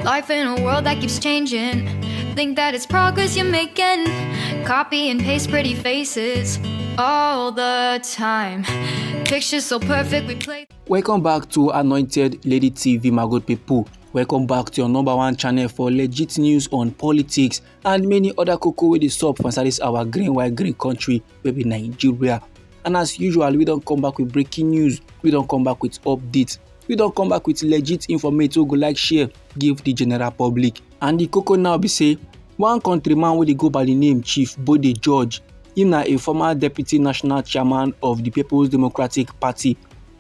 Life in a world that keeps changing. Think that it's progress you're making. Copy and paste pretty faces all the time. Pictures so perfect we play. Welcome back to Anointed Lady TV, my good people. Welcome back to your #1 channel for legit news on politics and many other cocoa wey dey sup for inside this our green white green country wey be Nigeria. And as usual, we don't come back with breaking news, we don't come back with updates, we don't come back with legit information we go like share give the general public. And the cocoa now be say one countryman wey dey go by the name Chief Bode George, him na a former deputy national chairman of the People's Democratic Party.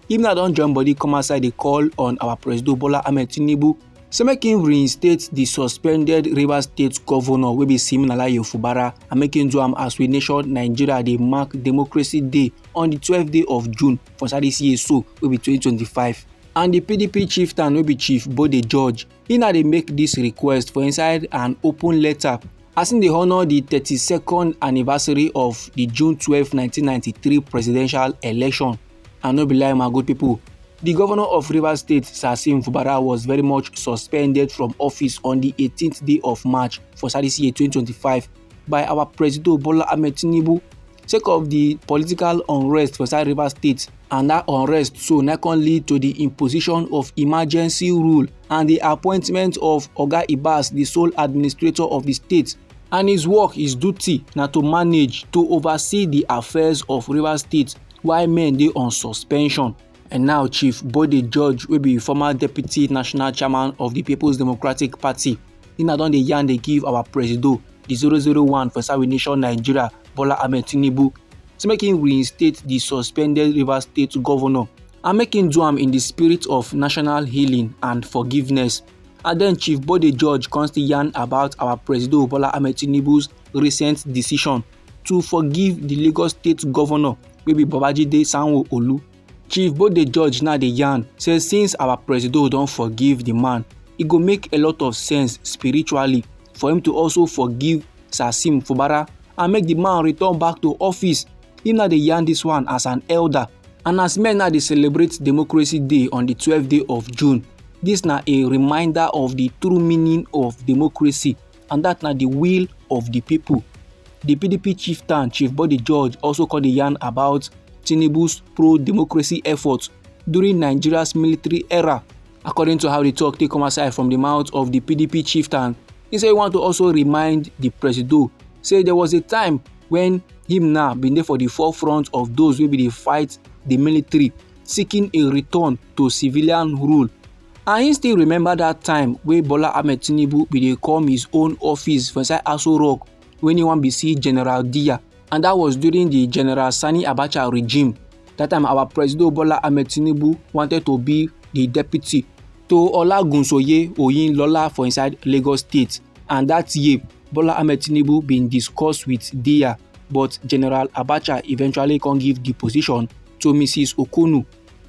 Him na don join body come outside dey call on our President Bola Ahmed Tinubu say make him reinstate the suspended Rivers State Governor wey be Siminalayi Fubara and make him do am as we nation Nigeria dey mark Democracy Day on the 12th day of June for inside this year so wey be 2025. And the PDP chieftain wey be Chief Bode George, he na dey make this request for inside an open letter as im dey honour the 32nd anniversary of the June 12, 1993 presidential election. And no be lie, my good people, the governor of Rivers State, Sasim Fubara, was very much suspended from office on the 18th day of March for this year 2025 by our President Bola Ahmed Tinubu sake of the political unrest for Rivers State, and that unrest so na can lead to the imposition of emergency rule and the appointment of Oga Ibas, the sole administrator of the state. And his work, his duty, na to manage, to oversee the affairs of Rivers State while men dey on suspension. And now Chief Bode George wey be former deputy national chairman of the People's Democratic Party, he na don dey yarn dey give our president the 001 for South Nation Nigeria Bola Ahmed Tinubu to make him reinstate the suspended Rivers State governor and make him do am in the spirit of national healing and forgiveness. And then Chief Bode George constantly yarn about our President Bola Ahmed Tinubu's recent decision to forgive the Lagos State governor wey be Babajide Sanwo-Olu. Chief Bode George now dey yarn say since our president don forgive the man, e go make a lot of sense spiritually for him to also forgive Sasim Fubara and make the man return back to office. Him now dey yarn this one as an elder, and as men now dey celebrate Democracy Day on the 12th day of June. This na a reminder of the true meaning of democracy, and that na the will of the people. The PDP chieftain Chief Bode George also called the yarn about Tinubu's pro-democracy efforts during Nigeria's military era. According to how the talk take come aside from the mouth of the PDP chieftain, he said he want to also remind the president say there was a time when him now been there for the forefront of those wey be dey fight the military, seeking a return to civilian rule. And he still remember that time wey Bola Ahmed Tinubu be dey come his own office for inside Aso Rock when he wan be see General Diya, and that was during the General Sani Abacha regime. That time our President Bola Ahmed Tinubu wanted to be the deputy to Olagunsoye Oyinlola for inside Lagos State, and that year Bola Ahmed Tinubu been discussed with Diya, but General Abacha eventually can give the position to Mrs. Okonu.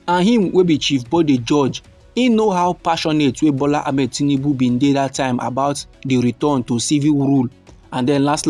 And him wey be Chief Bode George, he know how passionate wey Bola Ahmed Tinubu been dey that time about the return to civil rule. And then last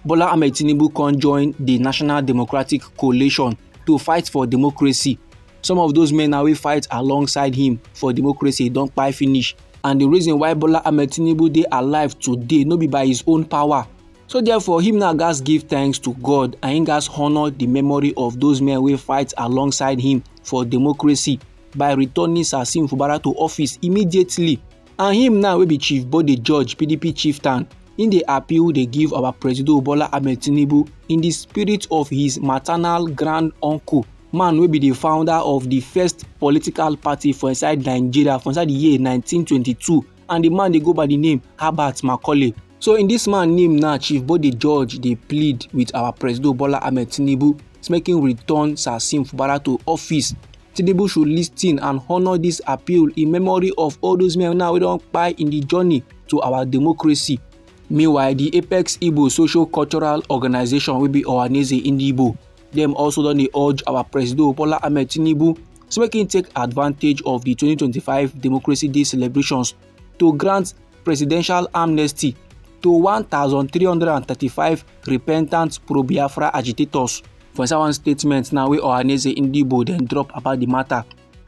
Bola Ahmed Tinubu can join the National Democratic Coalition to fight for democracy. Some of those men now will fight alongside him for democracy don't kpai finish. And the reason why Bola Ahmed Tinubu dey alive today no be by his own power. So therefore him now gats give thanks to God and him gats honor the memory of those men wey fight alongside him for democracy by returning Sasim Fubara to office immediately. And him now wey be Chief Bode George, PDP chieftain, in the appeal they give our President Bola Ahmed Tinubu in the spirit of his maternal grand uncle, man wey be the founder of the first political party for inside Nigeria for inside the year 1922, and the man they go by the name Herbert Macaulay. So in this man name now, Chief Bode George, they plead with our President Bola Ahmed Tinubu to make him return Sasim Fubara to office. Tinubu should listen and honor this appeal in memory of all those men now we don't kpai in the journey to our democracy. Meanwhile, the Apex Igbo Socio-Cultural Organization will be Ohaneze Igbo. Them also don dey urge our President Bola Ahmed Tinubu to make him take advantage of the 2025 Democracy Day celebrations to grant presidential amnesty to 1,335 repentant pro-Biafra agitators. For inside one statement now wey Ohaneze Igbo then drop about the matter,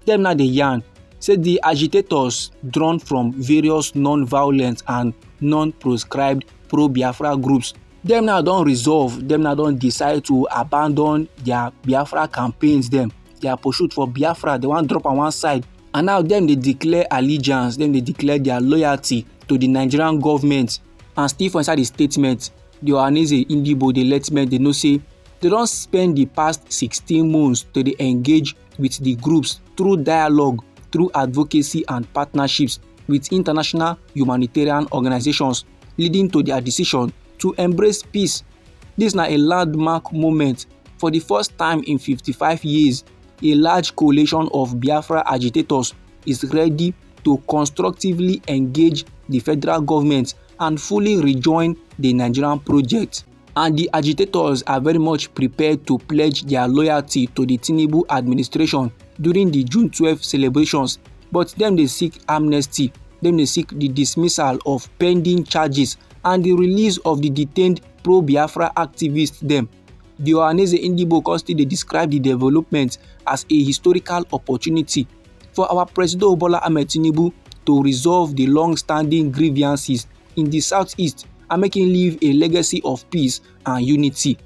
them now dey yarn Say the agitators drawn from various non-violent and non-proscribed pro-Biafra groups, dem now don resolve, dem now don decide to abandon their Biafra campaigns dem, their pursuit for Biafra, they wan drop am one side, and now dem dey declare allegiance, dem dey declare their loyalty to the Nigerian government. And still for inside the statement, the Ohanaeze Ndigbo dey let men dey know say they don spend the past 16 months to dey engage with the groups through dialogue, through advocacy and partnerships with international humanitarian organizations, leading to their decision to embrace peace. This na a landmark moment. For the first time in 55 years, a large coalition of Biafra agitators is ready to constructively engage the federal government and fully rejoin the Nigerian project. And the agitators are very much prepared to pledge their loyalty to the Tinubu administration during the June 12 celebrations. But dem dey seek amnesty, dem dey seek the dismissal of pending charges and the release of the detained pro-Biafra activists dem. The Ohanaeze Ndigbo come still dey describe the development as a historical opportunity for our President Bola Ahmed Tinubu to resolve the long-standing grievances in the southeast and make him leave a legacy of peace and unity.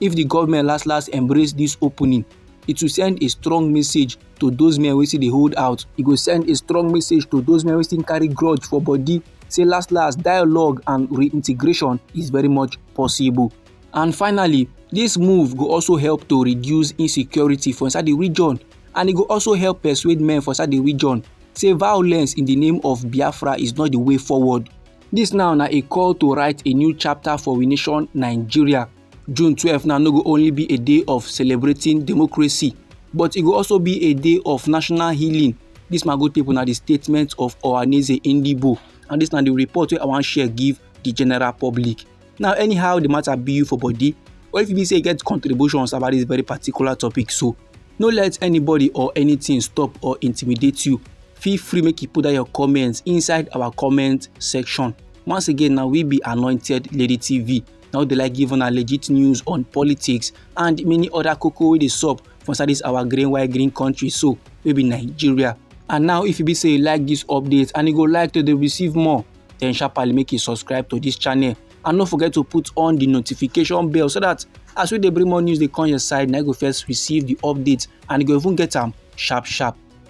If the government last embrace this opening, it will send a strong message to those men wey still dey hold out. E go send a strong message to those men wey still carry grudge for body, say last dialogue and reintegration is very much possible. And finally, this move go also help to reduce insecurity for inside the region, and it go also help persuade men for inside the region say violence in the name of Biafra is not the way forward. This now na a call to write a new chapter for we nation Nigeria. June 12 now no go only be a day of celebrating democracy, but it go also be a day of national healing. This my good people na the statement of Ohanaeze Ndigbo, and this na the report wey I wan share give the general public. Now anyhow the matter be you for body, or if you be say you get contributions about this very particular topic, so no let anybody or anything stop or intimidate you. Feel free make you put down your comments inside our comment section. Once again, now we be Anointed Lady TV. Now they like giving a legit news on politics and many other cocoa wey dey sup for inside this our green country, so we be Nigeria. And now if you be say you like this update and you go like to receive more, then sharply make you subscribe to this channel. And don't forget to put on the notification bell so that as we dey bring more news, they come your side, now you go first receive the updates and you go even get them sharp.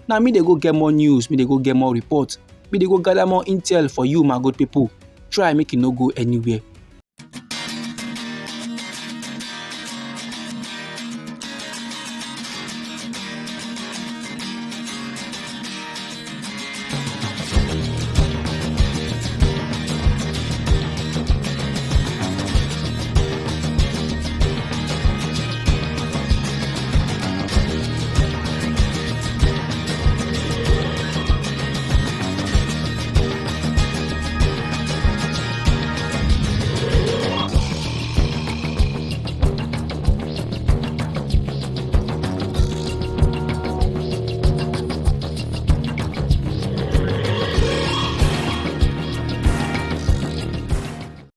Now me they go get more news, me they go get more reports, me they go gather more intel for you, my good people. Try make it no go anywhere.